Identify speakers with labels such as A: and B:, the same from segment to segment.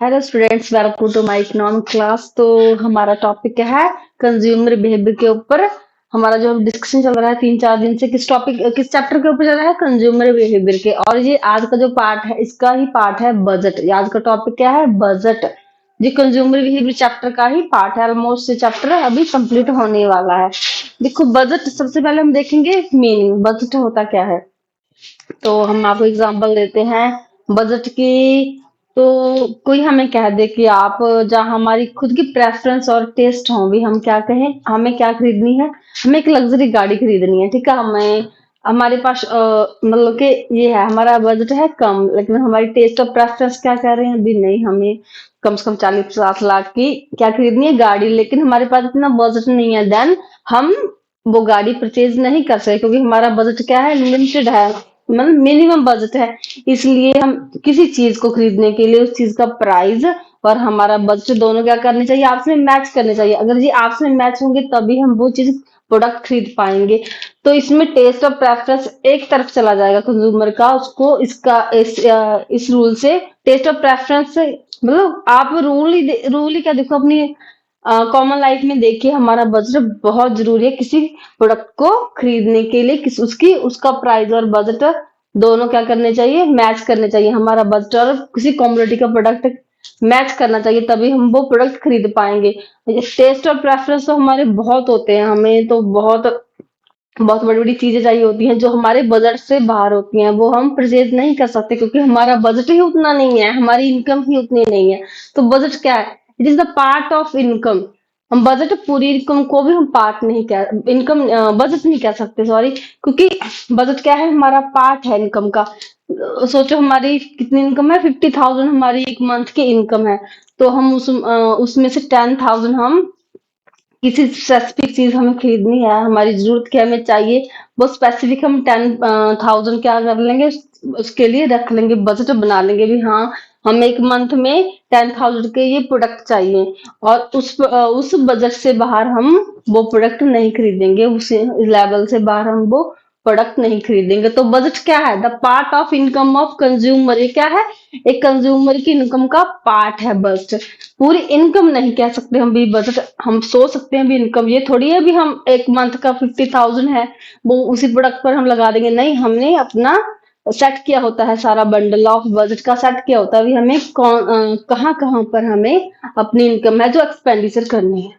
A: Hello students, welcome to my economic class. तो हमारा topic है कंज्यूमर बिहेवियर के ऊपर। हमारा जो डिस्कशन चल रहा है 3-4 दिन से किस चैप्टर के ऊपर चल रहा है, कंज्यूमर बिहेवियर के। और ये आज का जो पार्ट है इसका ही पार्ट है बजट। ये आज का टॉपिक क्या है? बजट। ये कंज्यूमर बिहेवियर चैप्टर का ही पार्ट है। ऑलमोस्ट ये चैप्टर अभी कंप्लीट होने वाला है। देखो, बजट सबसे पहले हम देखेंगे मीनिंग, बजट होता क्या है। तो हम आपको एग्जांपल देते हैं बजट की। तो कोई हमें कह दे कि आप, जहाँ हमारी खुद की प्रेफरेंस और टेस्ट हो, भी हम क्या कहें, हमें क्या खरीदनी है, हमें एक लग्जरी गाड़ी खरीदनी है, ठीक है। हमें हमारे पास मतलब कि ये है, हमारा बजट है कम, लेकिन हमारी टेस्ट और प्रेफरेंस क्या कह रहे हैं, अभी नहीं, हमें कम से कम 40-50 लाख की क्या खरीदनी है, गाड़ी। लेकिन हमारे पास इतना बजट नहीं है, देन हम वो गाड़ी परचेज नहीं कर सकते, क्योंकि हमारा बजट क्या है, लिमिटेड है, मतलब मिनिमम बजट है। इसलिए हम किसी चीज को खरीदने के लिए उस चीज का प्राइस और हमारा बजट दोनों क्या करने चाहिए, आपस में मैच करने चाहिए। अगर ये आपस में मैच होंगे तभी हम वो चीज प्रोडक्ट खरीद पाएंगे। तो इसमें टेस्ट और प्रेफरेंस एक तरफ चला जाएगा कंज्यूमर का, उसको इस रूल से, टेस्ट और प्रेफरेंस से, मतलब आप रूल ही क्या, देखो अपनी कॉमन लाइफ में देखिए, हमारा बजट बहुत जरूरी है किसी प्रोडक्ट को खरीदने के लिए। उसकी उसका प्राइस और बजट दोनों क्या करने चाहिए, मैच करने चाहिए। हमारा बजट और किसी कॉमोडिटी का प्रोडक्ट मैच करना चाहिए, तभी हम वो प्रोडक्ट खरीद पाएंगे। टेस्ट और प्रेफरेंस तो हमारे बहुत होते हैं, हमें तो बहुत बहुत बड़ी बड़ी चीजें चाहिए होती हैं जो हमारे बजट से बाहर होती हैं, वो हम परचेज नहीं कर सकते, क्योंकि हमारा बजट ही उतना नहीं है, हमारी इनकम ही उतनी नहीं है। तो बजट क्या है? It is the part of income. हम बजट, पूरी इनकम को भी हम पार्ट नहीं कह, इनकम बजट नहीं कह सकते, सॉरी, क्योंकि बजट क्या है, हमारा पार्ट है इनकम का। सोचो हमारी कितनी इनकम है, 50,000 हमारी एक मंथ की इनकम है। तो हम उसमें से 10,000 हम किसी स्पेसिफिक चीज हमें खरीदनी है, हमारी जरूरत की हमें चाहिए, वो स्पेसिफिक हम 10,000 क्या कर लेंगे, उसके लिए रख लेंगे, बजट बना लेंगे भी हाँ, हमें एक मंथ में 10,000 के ये प्रोडक्ट चाहिए। और उस बजट से बाहर हम वो प्रोडक्ट नहीं खरीदेंगे, उस लेवल से बाहर हम वो प्रोडक्ट नहीं खरीदेंगे। तो बजट क्या है? The part of income of consumer. ये क्या है? एक कंज्यूमर की इनकम का पार्ट है बजट। पूरी इनकम नहीं कह सकते हम भी बजट, हम सोच सकते हैं भी इनकम, ये थोड़ी है भी हम एक मंथ का 50,000 है वो उसी प्रोडक्ट पर हम लगा देंगे, नहीं, हमने अपना सेट किया होता है, सारा बंडल ऑफ बजट का सेट किया होता है भी हमें कहाँ कहाँ पर हमें अपनी इनकम है जो एक्सपेंडिचर करनी है।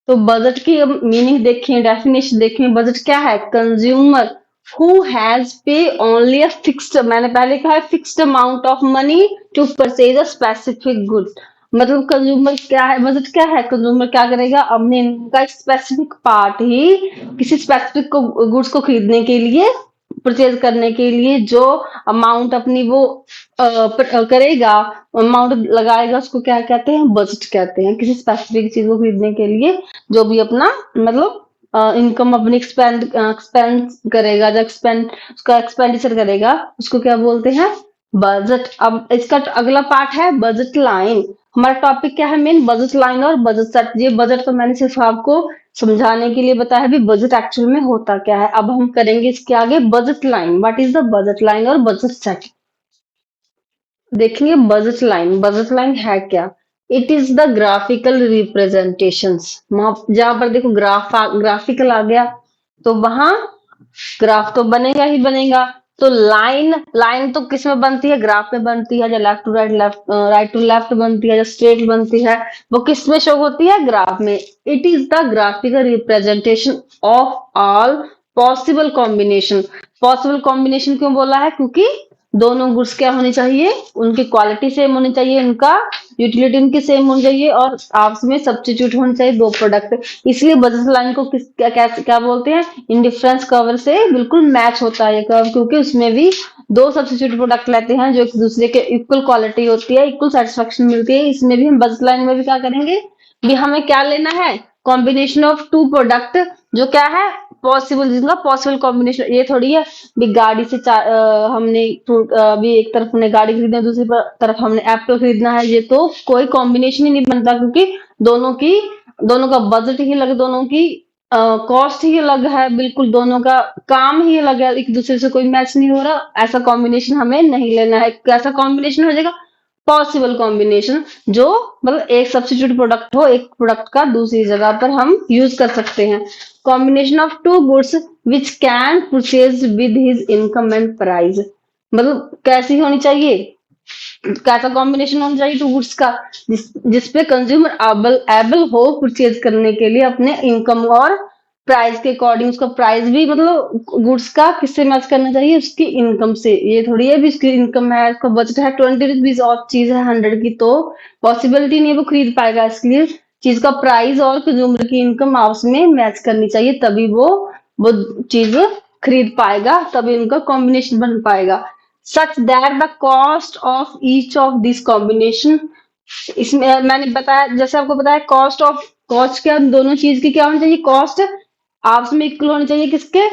A: तो बजट की मीनिंग देखें, डेफिनेशन देखें, बजट क्या है? Consumer who has pay only a fixed, मैंने पहले कहा है, fixed amount of money to purchase a specific good. मतलब कंज्यूमर क्या है, बजट क्या है, कंज्यूमर क्या करेगा, अपने इनकम का एक स्पेसिफिक पार्ट ही किसी स्पेसिफिक गुड्स को खरीदने के लिए, परचेज करने के लिए जो अमाउंट अपनी वो करेगा, अमाउंट लगाएगा, उसको क्या कहते हैं, बजट कहते हैं। किसी स्पेसिफिक चीज को खरीदने के लिए जो भी अपना, मतलब इनकम अपनी एक्सपेंड करेगा, जो एक्सपेंड उसका एक्सपेंडिचर करेगा, उसको क्या बोलते हैं, बजट। अब इसका अगला पार्ट है बजट लाइन। हमारा टॉपिक क्या है मेन, बजट लाइन और बजट सेट। ये बजट तो मैंने सिर्फ आपको समझाने के लिए बताया भी, बजट एक्चुअल में होता क्या है। अब हम करेंगे इसके आगे budget line, what is the budget line और बजट सेट। देखेंगे बजट लाइन, बजट लाइन है क्या। It is the graphical representations. जहां पर देखो ग्राफिकल आ गया, तो वहां ग्राफ तो बनेगा ही बनेगा। तो लाइन, लाइन तो किस में बनती है, ग्राफ में बनती है, या left to right, left right to left बनती है, या स्ट्रेट बनती है, वो किस में शो होती है, ग्राफ में। It is the graphical representation of all possible combination. Possible combination क्यों बोला है, क्योंकि दोनों गुड्स क्या होनी चाहिए, उनकी क्वालिटी सेम होनी चाहिए, उनका यूटिलिटी उनकी सेम होनी चाहिए, और आपस में सब्स्टिट्यूट होने चाहिए दो प्रोडक्ट। इसलिए बजट लाइन को क्या बोलते हैं, इंडिफरेंस कर्व से बिल्कुल मैच होता है ये कर्व, क्योंकि उसमें भी दो सब्स्टिट्यूट प्रोडक्ट लेते हैं जो एक दूसरे के इक्वल क्वालिटी होती है, इक्वल सेटिस्फेक्शन मिलती है। इसमें भी हम बजट लाइन में भी क्या करेंगे, भी हमें क्या लेना है, कॉम्बिनेशन ऑफ टू प्रोडक्ट, जो क्या है, पॉसिबल, जिनका पॉसिबल कॉम्बिनेशन। ये थोड़ी है भी गाड़ी से हमने अभी एक तरफ हमने गाड़ी खरीदना है, दूसरी तरफ हमने एप्पल खरीदना है, ये तो कोई कॉम्बिनेशन ही नहीं बनता, क्योंकि दोनों की, दोनों का बजट ही अलग, दोनों की कॉस्ट ही अलग है, बिल्कुल दोनों का काम ही अलग है, एक दूसरे से कोई मैच नहीं हो रहा। ऐसा कॉम्बिनेशन हमें नहीं लेना है। कैसा कॉम्बिनेशन हो जाएगा, पॉसिबल कॉम्बिनेशन जो मतलब एक सब्स्टिट्यूट प्रोडक्ट हो, एक प्रोडक्ट का दूसरी जगह पर हम यूज कर सकते हैं। Combination of two goods which can purchase with his income and price, मतलब कैसी होनी चाहिए, कैसा कॉम्बिनेशन होना चाहिए टू गुड्स का, जिसपे कंज्यूमर एबल एबल हो परचेज करने के लिए अपने इनकम और प्राइस के अकॉर्डिंग। उसका प्राइस भी मतलब गुड्स का किससे मैच करना चाहिए, उसकी इनकम से। ये थोड़ी है भी उसकी इनकम है, उसका बजट है 20 रुपीज और चीज है 100 की, तो पॉसिबिलिटी नहीं है वो खरीद पाएगा। इसलिए चीज का प्राइस और कंज्यूमर की इनकम आपस में मैच करनी चाहिए, तभी वो चीज खरीद पाएगा, तभी उनका कॉम्बिनेशन बन पाएगा। such that the cost of each of this combination, इसमें मैंने बताया, जैसे आपको बताया कॉस्ट ऑफ, कॉस्ट क्या दोनों चीज की क्या होनी चाहिए, कॉस्ट आपस में इक्वल होनी चाहिए किसके,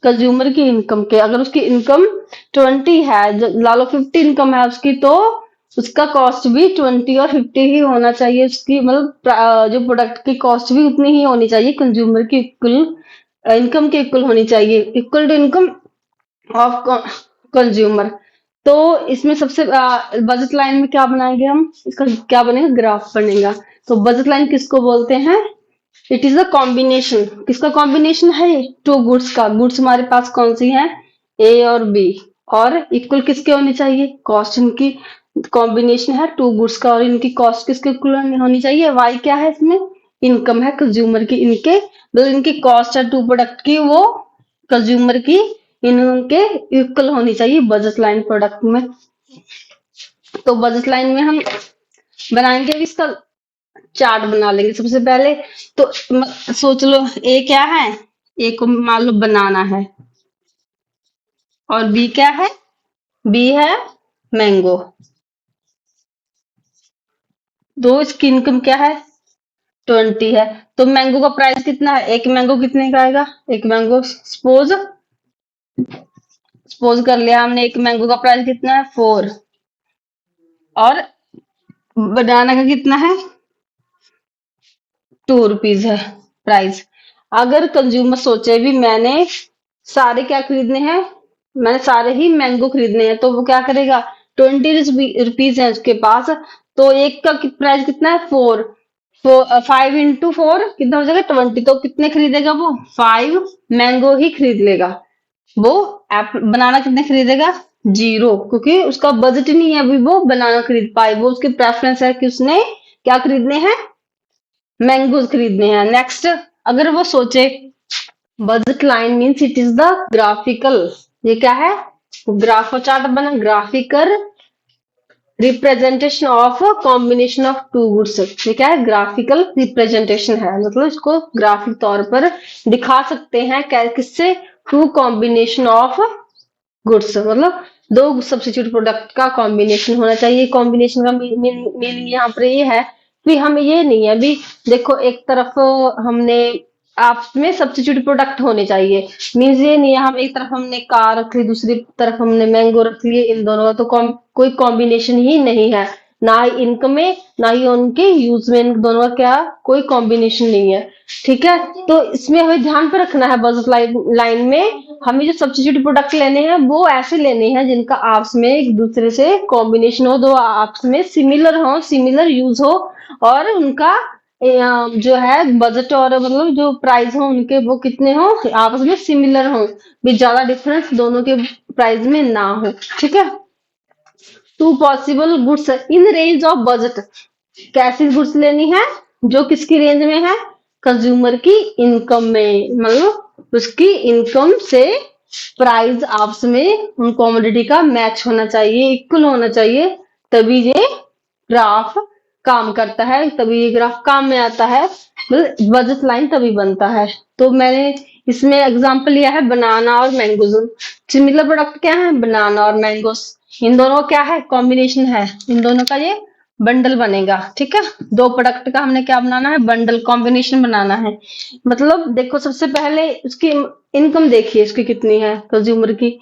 A: कंज्यूमर की इनकम के। अगर उसकी इनकम 20 है, ला लो 50 इनकम है उसकी, तो उसका कॉस्ट भी 20 और 50 ही होना चाहिए। उसकी मतलब जो प्रोडक्ट की कॉस्ट भी उतनी ही होनी चाहिए, कंज्यूमर की इक्वल इनकम के इक्वल होनी चाहिए, equal to income of consumer. तो इसमें सबसे बजट लाइन में क्या बनाएंगे हम, इसका क्या बनेगा, ग्राफ बनेगा। तो बजट लाइन किसको बोलते हैं, इट इज अ कॉम्बिनेशन, किसका कॉम्बिनेशन है ये, टू गुड्स का। गुड्स हमारे पास कौन सी है, ए और बी, और इक्वल किसके होनी चाहिए, कॉस्ट इनकी, कॉम्बिनेशन है टू गुड्स का और इनकी कॉस्ट किसके इक्वल होनी चाहिए। वाई क्या है इसमें, इनकम है कंज्यूमर की, इनके मतलब इनकी कॉस्ट है टू प्रोडक्ट की, वो कंज्यूमर की इनके इक्वल होनी चाहिए बजट लाइन प्रोडक्ट में। तो बजट लाइन में हम बनाएंगे भी, इसका चार्ट बना लेंगे सबसे पहले। तो सोच लो ए क्या है, ए को मान लो बनाना है, और बी क्या है, बी है मैंगो। दो इसकी इनकम क्या है, 20 है। तो मैंगो का प्राइस कितना है, एक मैंगो कितने का आएगा, एक मैंगो सपोज सपोज कर लिया हमने, एक मैंगो का प्राइस कितना है 4, और बनाना का कितना है 2 रुपीज है प्राइस। अगर कंज्यूमर सोचे भी मैंने सारे क्या खरीदने हैं, मैंने सारे ही मैंगो खरीदने हैं, तो वो क्या करेगा, 20 रुपीज है उसके पास, तो एक का प्राइस कितना है 4, 5 into 4 कितना हो जाएगा 20, तो कितने खरीदेगा वो, 5 मैंगो ही खरीद लेगा। वो बनाना कितने खरीदेगा, 0, क्योंकि उसका बजट नहीं है अभी वो बनाना खरीद पाए, वो उसकी प्रेफरेंस है कि उसने क्या खरीदने हैं, मैंगोज खरीदने हैं। नेक्स्ट, अगर वो सोचे, budget line means it is the graphical, ये क्या है, ग्राफ चार्ट बना, graphical representation of combination of two goods. ये क्या है, ग्राफिकल रिप्रेजेंटेशन है, मतलब इसको ग्राफिक तौर पर दिखा सकते हैं किससे, टू कॉम्बिनेशन ऑफ गुड्स, मतलब दो सब्स्टिट्यूट प्रोडक्ट का कॉम्बिनेशन होना चाहिए। कॉम्बिनेशन का मीनिंग यहाँ पर ये है कि हम ये नहीं है भी, देखो एक तरफ हमने आपस में सब्स्टिट्यूट प्रोडक्ट होने चाहिए, मीन्स ये नहीं है हम एक तरफ हमने कार रख ली, दूसरी तरफ हमने मैंगो रख लिए, इन दोनों का तो कोई कॉम्बिनेशन ही नहीं है, ना ही इनकम में ना ही उनके यूज में, इन दोनों का क्या कोई कॉम्बिनेशन नहीं है। ठीक है, तो इसमें हमें ध्यान पे रखना है, बजट लाइन में हमें जो सब्स्टिट्यूट प्रोडक्ट लेने हैं वो ऐसे लेने हैं जिनका आपस में एक दूसरे से कॉम्बिनेशन हो, दो आपस में सिमिलर हो, सिमिलर यूज हो, और उनका जो है बजट और मतलब जो प्राइस हो उनके वो कितने हो, आपस में सिमिलर हो, भी ज्यादा डिफरेंस दोनों के प्राइस में ना हो। ठीक है, two possible goods in range of budget, कैसी गुड्स लेनी है, जो किसकी रेंज में है, कंज्यूमर की इनकम में, मतलब उसकी इनकम से प्राइस आपस में उन कॉमोडिटी का मैच होना चाहिए, इक्वल होना चाहिए, तभी ये ग्राफ काम करता है, तभी ये ग्राफ काम में आता है, मतलब बजट लाइन तभी बनता है। तो मैंने इसमें एग्जांपल लिया है बनाना और मैंगोज। सिमिलर प्रोडक्ट क्या है, बनाना और मैंगोस, इन दोनों का क्या है, कॉम्बिनेशन है, इन दोनों का ये बंडल बनेगा। ठीक है, दो प्रोडक्ट का हमने क्या बनाना है, बंडल कॉम्बिनेशन बनाना है। मतलब देखो सबसे पहले उसकी इनकम देखिए, उसकी कितनी है, कंज्यूमर की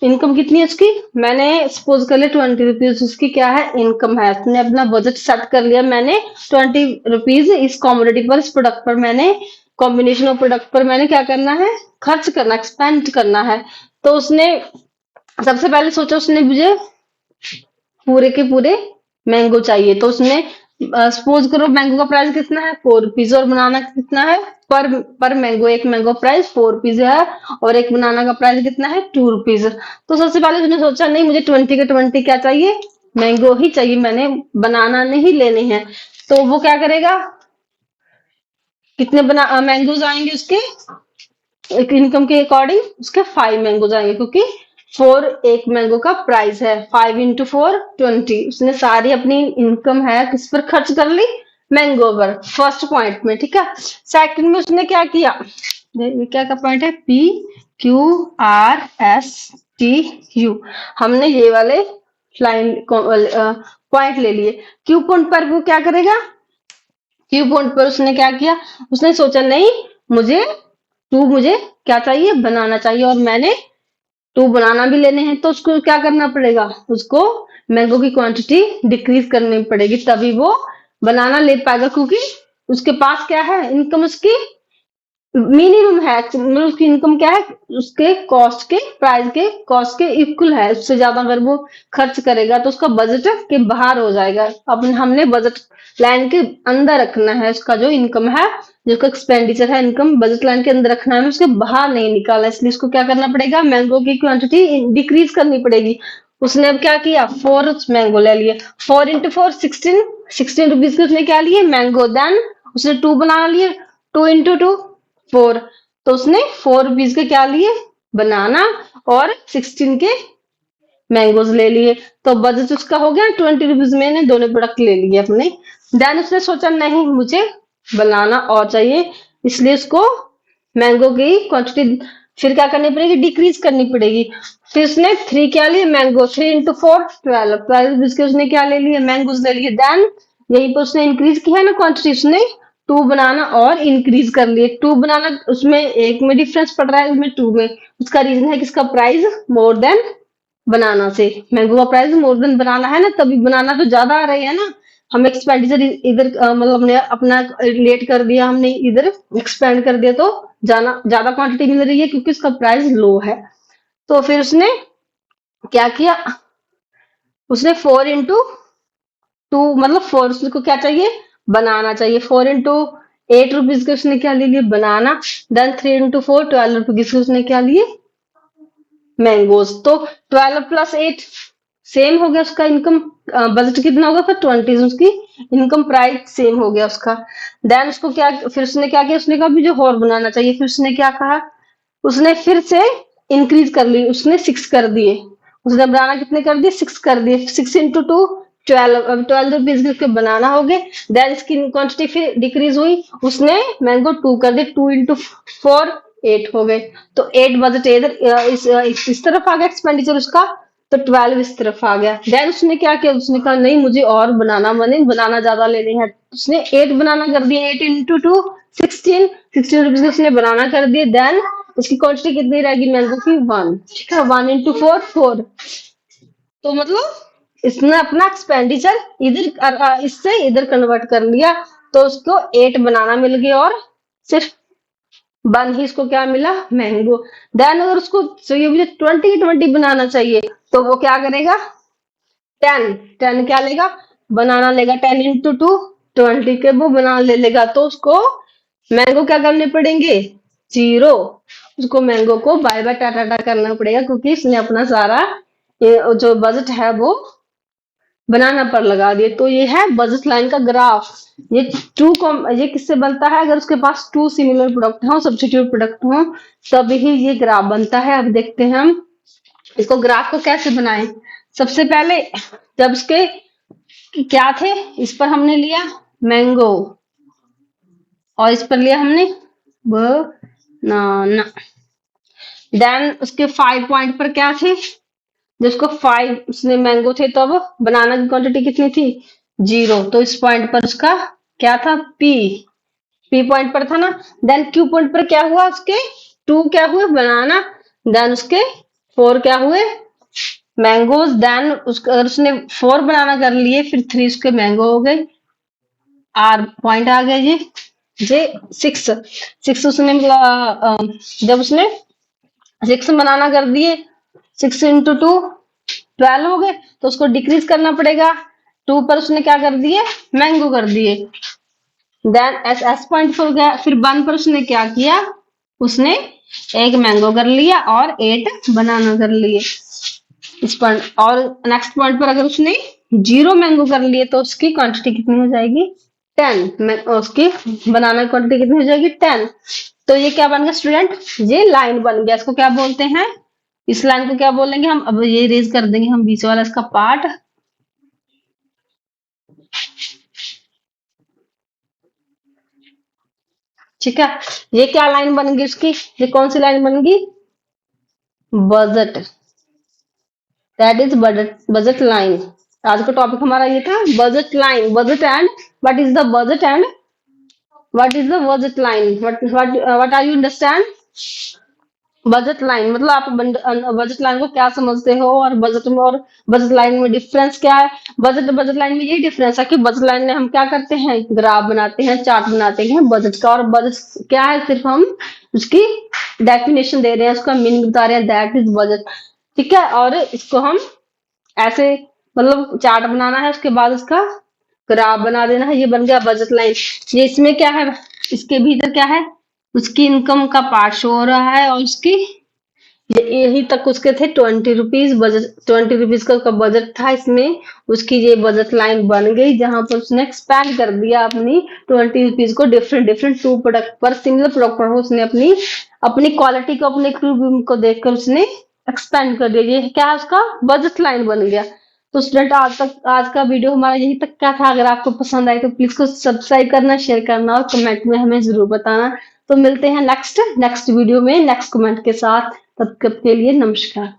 A: इनकम कितनी है उसकी, मैंने सपोज कर लिया 20 रुपीज उसकी क्या है, इनकम है, उसने अपना बजट सेट कर लिया मैंने 20 रुपीज इस कॉमोडिटी पर, इस प्रोडक्ट पर मैंने, कॉम्बिनेशन ऑफ प्रोडक्ट पर मैंने क्या करना है, खर्च करना, एक्सपेंड करना है। तो उसने सबसे पहले सोचा, उसने मुझे पूरे के पूरे मैंगो चाहिए, तो उसने सपोज करो मैंगो का प्राइस कितना है 4 रुपीज, और बनाना कितना है पर मैंगो, एक मैंगो प्राइस 4 रुपीज है और एक बनाना का प्राइस कितना है 2 रुपीज। तो सबसे पहले उसने सोचा नहीं, मुझे 20 के 20 क्या चाहिए, मैंगो ही चाहिए, मैंने बनाना नहीं लेने हैं। तो वो क्या करेगा, कितने बना मैंगोज आएंगे उसके इनकम के अकॉर्डिंग, उसके 5 मैंगोज आएंगे, क्योंकि 4 एक मैंगो का प्राइस है, 5 × 4 20। उसने सारी अपनी इनकम है किस पर खर्च कर ली, मैंगो पर, फर्स्ट पॉइंट में, ठीक है। सेकंड में उसने क्या किया, ये क्या का पॉइंट है, PQRSTU, हमने ये वाले लाइन पॉइंट ले लिए। क्यू पॉइंट पर वो क्या करेगा, क्यू पॉइंट पर उसने क्या किया, उसने सोचा नहीं, मुझे मुझे क्या चाहिए, बनाना चाहिए, और मैंने बनाना भी लेने हैं, तो उसको क्या करना पड़ेगा, उसको मैंगो की क्वांटिटी डिक्रीज करनी पड़ेगी, तभी वो बनाना ले पाएगा, क्योंकि उसके पास क्या है, इनकम उसकी मिनिमम है, मतलब उसकी इनकम क्या है, उसके कॉस्ट के प्राइस के कॉस्ट के इक्वल है, उससे ज्यादा अगर वो खर्च करेगा तो उसका बजट के बाहर हो जाएगा। अब हमने बजट लाइन के अंदर रखना है, उसका जो इनकम है, जो उसका एक्सपेंडिचर है, इनकम बजट लाइन के अंदर रखना है, उसके बाहर नहीं निकाला, इसलिए उसको क्या करना पड़ेगा, मैंगो की क्वांटिटी डिक्रीज करनी पड़ेगी। उसने अब क्या किया, 4 मैंगो ले लिए, 4 × 4 16 रुपीज के उसने क्या लिए, मैंगो, देन उसने 2 बनाना लिए, 2 × 2 4, तो उसने 4 रुपीज के क्या लिए, बनाना, और 16 के मैंगोज ले लिए। तो बजट उसका हो गया 20 रुपीज में, ने दोनों प्रोडक्ट ले लिए अपने। देन उसने सोचा नहीं, मुझे बनाना और चाहिए, इसलिए उसको मैंगो की क्वांटिटी फिर क्या करनी पड़ेगी, डिक्रीज करनी पड़ेगी। फिर उसने 3 क्या लिए, मैंगो, 3 × 4 12 रुपीज के उसने क्या ले लिए, मैंगोज ले लिए। देन यहीं पर उसने इंक्रीज किया ना क्वांटिटी, उसने 2 बनाना और इंक्रीज कर लिए। 2 बनाना उसमें एक में डिफरेंस पड़ रहा है, उसमें 2 में, उसका रीजन है कि इसका प्राइस मोर देन बनाना से, मैंगो का प्राइस मोर देन बनाना है ना, तभी बनाना तो ज्यादा आ रही है ना, हम एक्सपेंडिचर इधर मतलब हमने अपना लेट कर दिया, हमने इधर एक्सपेंड कर दिया, तो जाना ज्यादा क्वांटिटी मिल रही है क्योंकि उसका प्राइस लो है। तो फिर उसने क्या किया, उसने 4 × 2 मतलब 4, उसको क्या चाहिए, बनाना चाहिए, 4 × 8 रुपीज के उसने क्या ले लिए, बनाना। देन 3 × 4 12 रुपीज के उसने क्या लिए, मैंगोज। तो 12 + 8 सेम हो गया उसका इनकम, बजट कितना होगा फिर 20, उसकी इनकम प्राइस सेम हो गया उसका। देन उसको क्या, फिर उसने क्या किया, उसने कहा मुझे और बनाना चाहिए, फिर उसने क्या कहा, उसने फिर से इंक्रीज कर ली, उसने 6 कर दिए, उसने बनाना कितने कर दिए, 6 कर दिए, 6 × 2 12, अब 12 रुपीज के बनाना हो गए। देन इसकी क्वांटिटी फिर डिक्रीज हुई, उसने मैंगो 2 कर दिए, 2 × 4 8 हो गए। तो 8 बजट इधर इस तरफ आ गया एक्सपेंडिचर उसका, तो 12 इस तरफ आ गया। देन उसने क्या किया, उसने कहा नहीं, मुझे और बनाना, मैंने बनाना ज्यादा लेने हैं, उसने 8 बनाना कर दिए, 8 × 2 16 रुपीज उसने बनाना कर दिए। देन उसकी क्वांटिटी कितनी रहेगी मैंगो की, 1, ठीक है, 1 × 4 4। तो मतलब इसने अपना एक्सपेंडिचर इधर इससे इधर कन्वर्ट कर लिया, तो उसको 8 बनाना मिल गया और सिर्फ 1 ही इसको क्या मिला, मैंगो। देन अगर उसको चाहिए मुझे 20 बनाना चाहिए, तो वो क्या करेगा, 10 क्या लेगा, बनाना लेगा, 10 × 2 20 के वो बनाना ले लेगा, तो उसको मैंगो क्या करने पड़ेंगे, 0, उसको मैंगो को बाय बाय टाटा टाटा करना पड़ेगा, क्योंकि इसने अपना सारा ये जो बजट है वो बनाना पर लगा दिए। तो ये है बजट लाइन का ग्राफ। ये ये किससे बनता है, अगर उसके पास 2 सिमिलर प्रोडक्ट हो, सब्स्टिट्यूट प्रोडक्ट हो, तभी ही ये ग्राफ बनता है। अब देखते हैं हम इसको, ग्राफ को कैसे बनाएं। सबसे पहले जब उसके क्या थे, इस पर हमने लिया मैंगो और इस पर लिया हमने बनाना। देन उसके 5 पॉइंट पर क्या थे, जिसको 5 उसने मैंगो थे, तो अब बनाना की क्वांटिटी कितनी थी, 0, तो इस पॉइंट पर उसका क्या था, पी पॉइंट पर था ना। देन क्यू पॉइंट पर क्या हुआ, उसके 2 क्या हुए, बनाना, देन उसके 4 क्या हुए, मैंगोज। देन उसका अगर उसने 4 बनाना कर लिए, फिर 3 उसके मैंगो हो गए, आर पॉइंट आ गया, ये जे 6 उसने जब उसने 6 बनाना कर दिए, 6 × 2 12 हो गए, तो उसको डिक्रीज करना पड़ेगा, 2 पर उसने क्या कर दिए, मैंगो कर दिए। देन एस पॉइंट पर गया, फिर 1 पर उसने क्या किया, उसने एक मैंगो कर लिया और 8 बनाना कर लिए इस पॉइंट। और नेक्स्ट पॉइंट पर अगर उसने 0 मैंगो कर लिए तो उसकी क्वांटिटी कितनी हो जाएगी, 10। उसकी बनाना क्वांटिटी कितनी हो जाएगी, 10। तो ये क्या बन गया स्टूडेंट, ये लाइन बन गया। इसको क्या बोलते हैं, इस लाइन को क्या बोलेंगे हम, अब ये रेज कर देंगे हम बीच वाला इसका पार्ट। ठीक है, ये क्या लाइन बन गई इसकी, ये कौन सी लाइन बन गई, budget, that is budget line. आज का टॉपिक हमारा ये था budget line, budget and what is the budget and what is the budget line, what are you understand. Budget line मतलब आप बजट लाइन को क्या समझते हो, और बजट में और बजट लाइन में डिफरेंस क्या है। बजट लाइन में यही डिफरेंस है कि बजट लाइन में हम क्या करते हैं, ग्राफ बनाते हैं, चार्ट बनाते हैं बजट का, और बजट क्या है, सिर्फ हम उसकी डेफिनेशन दे रहे हैं, उसका मीनिंग बता रहे हैं, दैट इज बजट। ठीक है, और इसको हम ऐसे मतलब चार्ट बनाना है, उसके बाद उसका ग्राफ बना देना है, ये बन गया बजट लाइन। ये इसमें क्या है, इसके भीतर क्या है, उसकी इनकम का पार्ट शो हो रहा है, और उसकी यही तक उसके थे 20 रुपीज बजट, 20 रुपीज का उसका बजट था। इसमें उसकी ये बजट लाइन बन गई, जहां पर उसने एक्सपैंड कर दिया अपनी 20 रुपीज को डिफरेंट डिफरेंट 2 प्रोडक्ट पर, सिंगल प्रोडक्ट पर उसने अपनी अपनी क्वालिटी को, अपने क्रू को देखकर उसने एक्सपेंड कर दिया। ये क्या है, उसका बजट लाइन बन गया। तो स्टूडेंट आज का वीडियो हमारा यही तक का था। अगर आपको पसंद आए तो प्लीज को सब्सक्राइब करना, शेयर करना और कमेंट में हमें जरूर बताना। तो मिलते हैं नेक्स्ट वीडियो में नेक्स्ट कमेंट के साथ। तब तक के लिए नमस्कार।